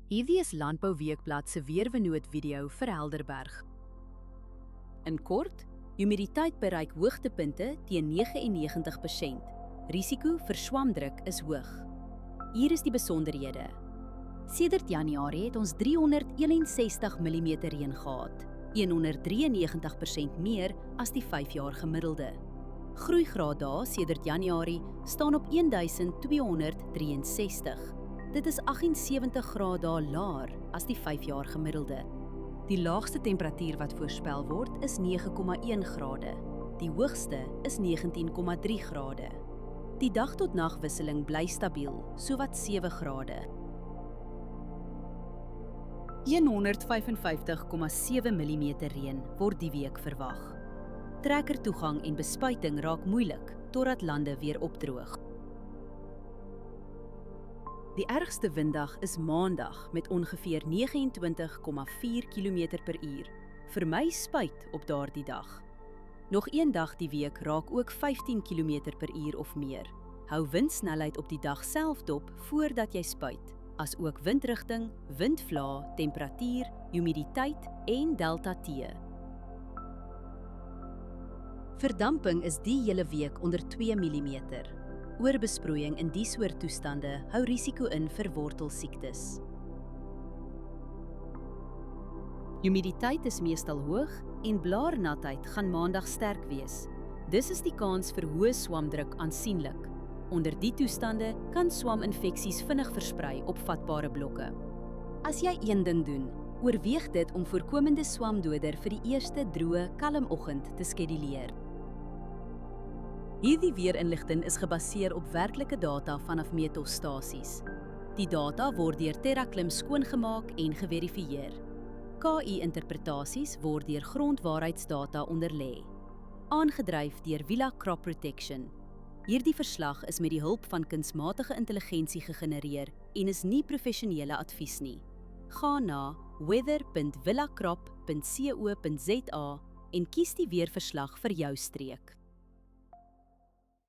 Hierdie is Landbou Weekblad se weervernoot video vir Helderberg. In kort, humiditeit bereik hoogtepunte teen 99%. Risiko vir swamdruk is hoog. Hier is die besonderhede. Sedert Januarie het ons 361 mm reën gehad, 193% meer as die 5-jaar gemiddelde. Groeigraad dae sedert Januarie staan op 1263. Dit is 78 grade dae laer as die 5-jaar gemiddelde. Die laagste temperatuur wat voorspel word is 9,1 grade. Die hoogste is 19,3 grade. Die dag tot nagwisseling bly stabiel, sowat 7 grade. 155,7 mm reën word die week verwag. Trekkertoegang en bespuiting raak moeilik totdat lande weer opdroog. Die ergste winddag is Maandag met ongeveer 29,4 km/h. Vermy spuit op daardie dag. Nog een dag die week raak ook 15 km/h of meer. Hou windsnelheid op die dag self dop voordat jy spuit, as ook windrigting, windvlae, temperatuur, humiditeit en delta T. Verdamping is die hele week onder 2 mm. Oorbesproeiing in die soort toestande hou risiko in vir wortelsiektes. Humiditeit is meestal hoog en blaarnatheid gaan Maandag sterk wees. Dis is die kans vir hoë swamdruk aansienlik. Onder die toestande kan swaminfeksies vinnig versprei op vatbare blokke. As jy een ding doen, oorweeg dit om voorkomende swamdoder vir die eerste droë, kalm oggend te skeduleer. Hierdie weerinligting is gebaseer op werklike data vanaf meetstasies. Die data word deur TerraClim skoongemaak en geverifieer. KI-interpretasies word deur grondwaarheidsdata onderlê. Aangedryf deur Villa Crop Protection. Hierdie verslag is met die hulp van kunsmatige intelligensie gegenereer en is nie professionele advies nie. Gaan na weather.villacrop.co.za en kies die weerverslag vir jou streek.